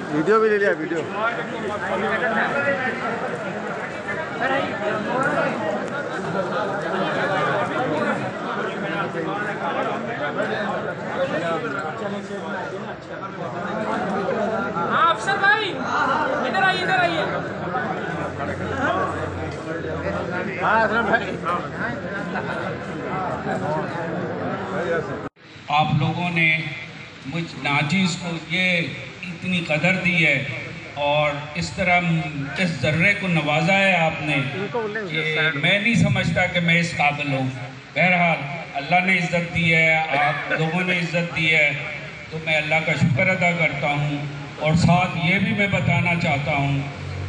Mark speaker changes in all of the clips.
Speaker 1: Video भी ले लिया, वीडियो।
Speaker 2: हाँ अफसर भाई इधर आइए, इधर आइए।
Speaker 3: आप लोगों ने मुझ नाजीज़ को ये इतनी कदर दी है और इस तरह इस जर्रे को नवाजा है आपने कि मैं नहीं समझता कि मैं इस काबिल हूँ। बहरहाल अल्लाह ने इज़्ज़त दी है, आप लोगों ने इज़्ज़त दी है, तो मैं अल्लाह का शुक्र अदा करता हूँ। और साथ ये भी मैं बताना चाहता हूँ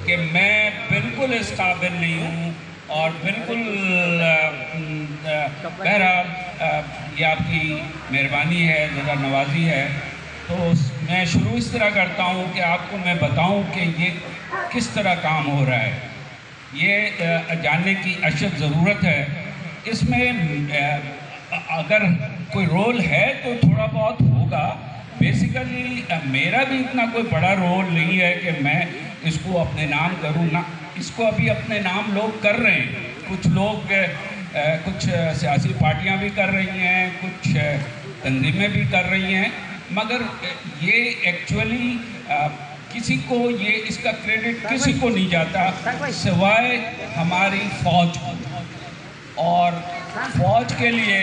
Speaker 3: कि मैं बिल्कुल इस काबिल नहीं हूँ और बिल्कुल बहरहाल ये आपकी मेहरबानी है, ज़रा नवाजी है। तो मैं शुरू इस तरह करता हूँ कि आपको मैं बताऊँ कि ये किस तरह काम हो रहा है, ये जानने की अशद ज़रूरत है। इसमें अगर कोई रोल है तो थोड़ा बहुत होगा। बेसिकली मेरा भी इतना कोई बड़ा रोल नहीं है कि मैं इसको अपने नाम करूँ ना, इसको अभी अपने नाम लोग कर रहे हैं। कुछ लोग कुछ सियासी पार्टियां भी कर रही हैं, कुछ तंजीमें भी कर रही हैं, मगर ये एक्चुअली किसी को ये इसका क्रेडिट किसी को नहीं जाता सिवाय हमारी फ़ौज को। और फ़ौज के लिए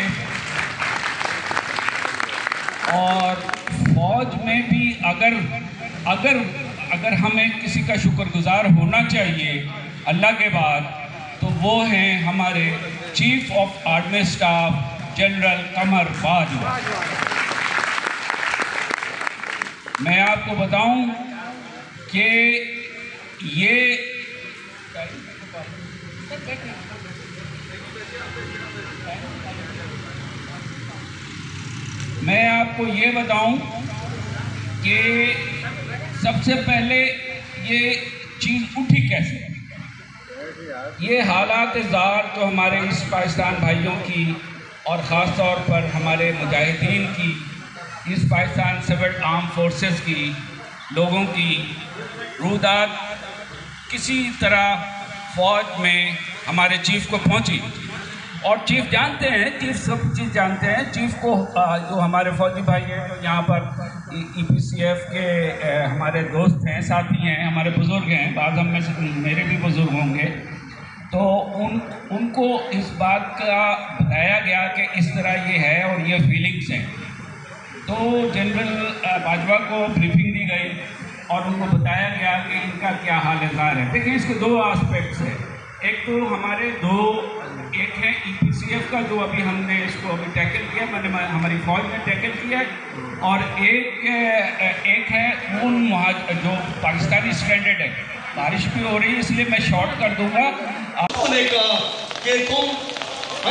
Speaker 3: और फ़ौज में भी अगर हमें किसी का शुक्रगुजार होना चाहिए अल्लाह के बाद, तो वो हैं हमारे chief of army staff general Qamar Bajwa. मैं आपको बताऊं कि ये बताऊं कि सबसे पहले ये चीज़ उठी कैसे। ये हालात ज़ार तो हमारे इस पाकिस्तान भाइयों की और ख़ास तौर पर हमारे मुजाहिदीन की, इस पाकिस्तान सिविल आर्म फोर्सेस की लोगों की रूदात किसी तरह फ़ौज में हमारे चीफ़ को पहुंची। और चीफ़ जानते हैं, चीफ़ सब चीज़ जानते हैं। चीफ़ को जो हमारे फ़ौजी भाई हैं जो यहाँ पर EPCF के हमारे दोस्त हैं, साथी हैं, हमारे बुज़ुर्ग हैं, बाद में से मेरे भी बुज़ुर्ग होंगे, तो उनको इस बात का बताया गया कि इस तरह ये है और ये फीलिंग्स हैं। तो जनरल बाजवा को ब्रीफिंग दी गई और उनको बताया गया कि इनका क्या हाल ज़ार है। देखिए इसके दो आस्पेक्ट्स हैं। एक तो हमारे एक है EPCF का जो अभी हमने इसको अभी टैकल किया, मैंने हमारी फ़ौज ने टैकल किया, और एक है उन जो पाकिस्तानी स्टैंडर्ड है। बारिश भी हो रही है इसलिए मैं शॉर्ट कर दूंगा।
Speaker 4: आपने कहा कि तुम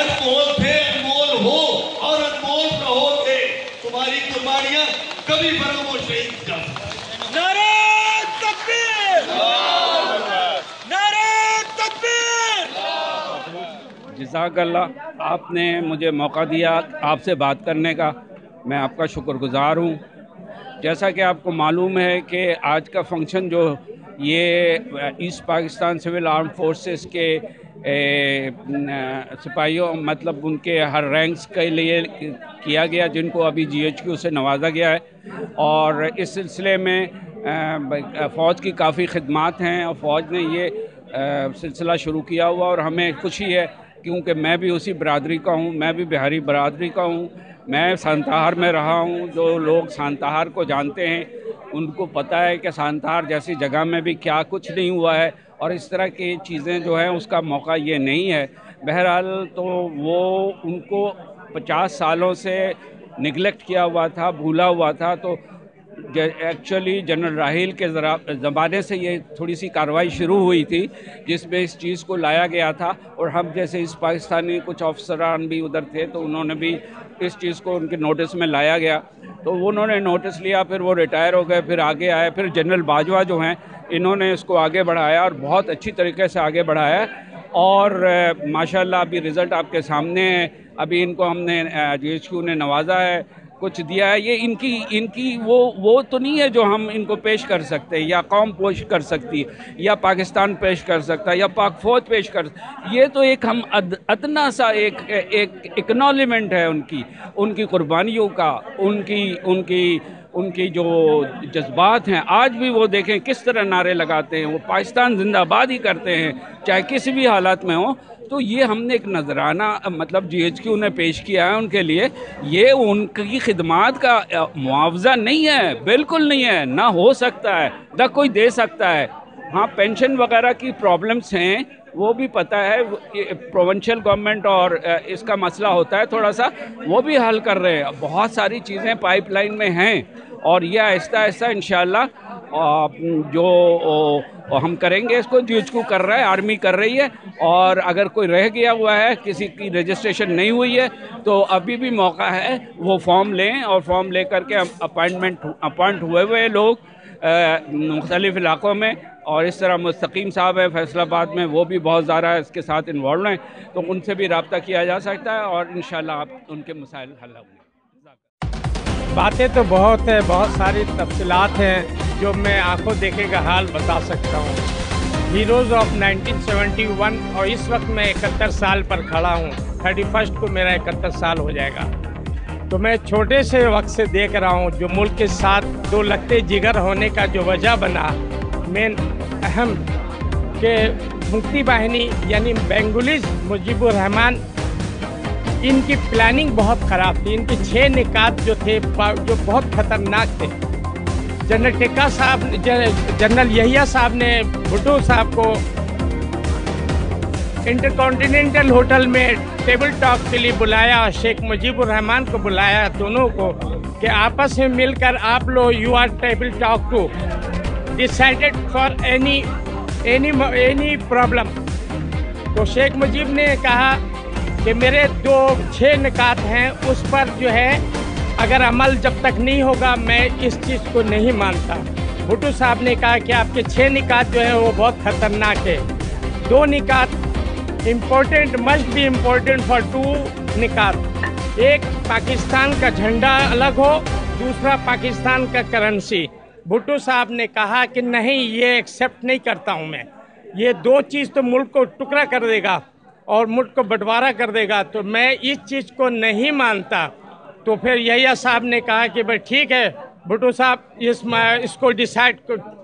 Speaker 4: अनमोल थे, अनमोल हो और अनमोल रहोगे। तुम्हारी कुर्बानियां कभी फरामोश नहीं की जा सकती। नारे तकबीर! नारे तकबीर!
Speaker 3: जज़ाकल्लाह, आपने मुझे मौका दिया आपसे बात करने का, मैं आपका शुक्रगुज़ार हूँ। जैसा कि आपको मालूम है कि आज का फंक्शन जो ये east Pakistan civil arm forces के सिपाहियों, मतलब उनके हर रैंक्स के लिए किया गया, जिनको अभी GHQ से नवाजा गया है। और इस सिलसिले में फ़ौज की काफ़ी खिदमात हैं और फ़ौज ने ये सिलसिला शुरू किया हुआ, और हमें खुशी है क्योंकि मैं भी उसी बरादरी का हूँ, मैं भी बिहारी बरादरी का हूँ। मैं सांताहार में रहा हूँ। जो लोग सांताहार को जानते हैं उनको पता है कि सांताहार जैसी जगह में भी क्या कुछ नहीं हुआ है, और इस तरह की चीज़ें जो है उसका मौका ये नहीं है। बहरहाल तो वो उनको 50 सालों से निगलेक्ट किया हुआ था, भूला हुआ था। तो एक्चुअली जनरल राहील के ज़माने से ये थोड़ी सी कार्रवाई शुरू हुई थी जिसमें इस चीज़ को लाया गया था, और हम जैसे इस पाकिस्तानी कुछ अफसरान भी उधर थे तो उन्होंने भी इस चीज़ को उनके नोटिस में लाया गया, तो उन्होंने नोटिस लिया, फिर वो रिटायर हो गए, फिर आगे आए, फिर जनरल बाजवा जो हैं इन्होंने इसको आगे बढ़ाया और बहुत अच्छी तरीके से आगे बढ़ाया। और माशाल्लाह अभी रिज़ल्ट आपके सामने है। अभी इनको हमने GHQ ने नवाजा है, कुछ दिया है। ये इनकी वो तो नहीं है जो हम इनको पेश कर सकते हैं, या कौम पेश कर सकती है, या पाकिस्तान पेश कर सकता है, या पाक फौज पेश कर। ये तो एक हम अदना सा एक एक्नॉलेजमेंट है उनकी कुर्बानियों का, उनकी जो जज्बात हैं। आज भी वो देखें किस तरह नारे लगाते हैं, वो पाकिस्तान जिंदाबाद ही करते हैं चाहे किसी भी हालात में हो। तो ये हमने एक नजराना मतलब GHQ ने पेश किया है उनके लिए। ये उनकी खिदमात का मुआवजा नहीं है, बिल्कुल नहीं है, ना हो सकता है, ना कोई दे सकता है। हाँ, पेंशन वगैरह की प्रॉब्लम्स हैं, वो भी पता है, प्रोविंशियल गवर्नमेंट और इसका मसला होता है थोड़ा सा, वो भी हल कर रहे हैं। बहुत सारी चीज़ें पाइपलाइन में हैं और ये आहिस्ता आहिस्ता इंशाल्लाह जो हम करेंगे। इसको GHQ कर रहा है, आर्मी कर रही है। और अगर कोई रह गया हुआ है, किसी की रजिस्ट्रेशन नहीं हुई है, तो अभी भी मौका है, वो फॉर्म लें और फॉर्म ले करके अपॉइंट हुए लोग मुख्तलिफ इलाक़ों में। और इस तरह मुस्तकीम साहब है फैसलाबाद में, वो भी बहुत ज़्यादा इसके साथ इन्वॉल्व हैं, तो उनसे भी रब्ता किया जा सकता है और इंशाल्लाह आप उनके मसाइल हल होंगे।
Speaker 5: बातें तो बहुत है, बहुत सारी तफसीलात हैं जो मैं आंखों देखे का हाल बता सकता हूँ। हीरोज़ ऑफ 1971, और इस वक्त मैं 71 साल पर खड़ा हूँ। 31 को मेरा 71 साल हो जाएगा। तो मैं छोटे से वक्त से देख रहा हूँ जो मुल्क के साथ दो लगते जिगर होने का जो वजह बना, मेन अहम के मुक्ति बाहिनी यानी बेंगुलिस मुजीबुर रहमान, इनकी प्लानिंग बहुत ख़राब थी। इनके 6 निकात जो थे जो बहुत ख़तरनाक थे। जनरल टिक्का साहब, जनरल यहिया साहब ने भुट्टो साहब को इंटरकॉन्टिनेंटल होटल में टेबल टॉक के लिए बुलाया और शेख मुजीबुर रहमान को बुलाया, दोनों को, कि आपस में मिलकर आप लोग you are table talk to decided for any problem. तो शेख मुजीब ने कहा कि मेरे 6 निकात हैं, उस पर जो है अगर अमल जब तक नहीं होगा मैं इस चीज़ को नहीं मानता। भुट्टो साहब ने कहा कि आपके 6 निकात जो है वो बहुत ख़तरनाक है। 2 निकात important, must be important for 2 निकात। एक पाकिस्तान का झंडा अलग हो, दूसरा पाकिस्तान का करेंसी। भुट्टो साहब ने कहा कि नहीं, ये एक्सेप्ट नहीं करता हूँ मैं, ये 2 चीज़ तो मुल्क को टुकड़ा कर देगा और मुल्क को बंटवारा कर देगा, तो मैं इस चीज़ को नहीं मानता। तो फिर यहिया साहब ने कहा कि भाई ठीक है भुट्टो साहब, इसको डिसाइड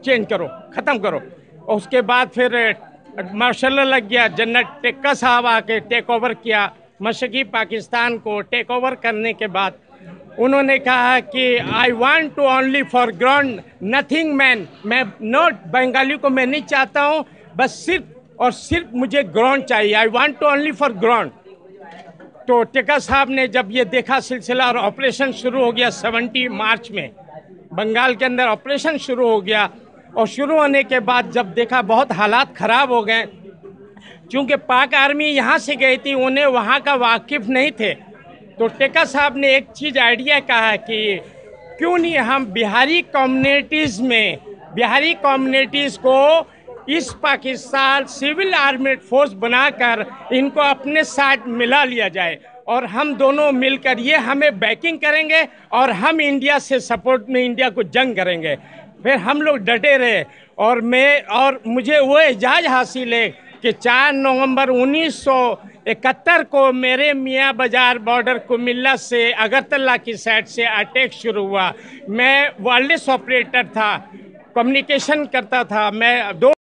Speaker 5: चेंज करो, ख़त्म करो। और उसके बाद फिर मार्शल लग गया। जनरल टिक्का साहब आके टेक ओवर किया मशरक़ी पाकिस्तान को। टेक ओवर करने के बाद उन्होंने कहा कि I want to only for ground nothing man. मैं नॉट बंगाली को मैं नहीं चाहता हूँ, बस सिर्फ और सिर्फ मुझे ग्राउंड चाहिए। I want to only for ground. तो टिक्का साहब ने जब ये देखा सिलसिला और ऑपरेशन शुरू हो गया 70 मार्च में बंगाल के अंदर ऑपरेशन शुरू हो गया। और शुरू होने के बाद जब देखा बहुत हालात ख़राब हो गए, चूँकि पाक आर्मी यहाँ से गई थी, उन्हें वहाँ का वाकिफ़ नहीं थे। तो टिक्का साहब ने एक चीज़ आइडिया कहा कि क्यों नहीं हम बिहारी कम्युनिटीज़ को इस पाकिस्तान सिविल आर्मेड फोर्स बनाकर इनको अपने साथ मिला लिया जाए और हम दोनों मिलकर ये हमें बैकिंग करेंगे और हम इंडिया से सपोर्ट में इंडिया को जंग करेंगे। फिर हम लोग डटे रहे और मुझे वो एजाज़ हासिल है कि 4 नवंबर 1971 को मेरे मियाँ बाजार बॉर्डर कुमिल्ला से अगरतला की साइड से अटैक शुरू हुआ। मैं वायरलेस ऑपरेटर था, कम्युनिकेशन करता था। मैं 2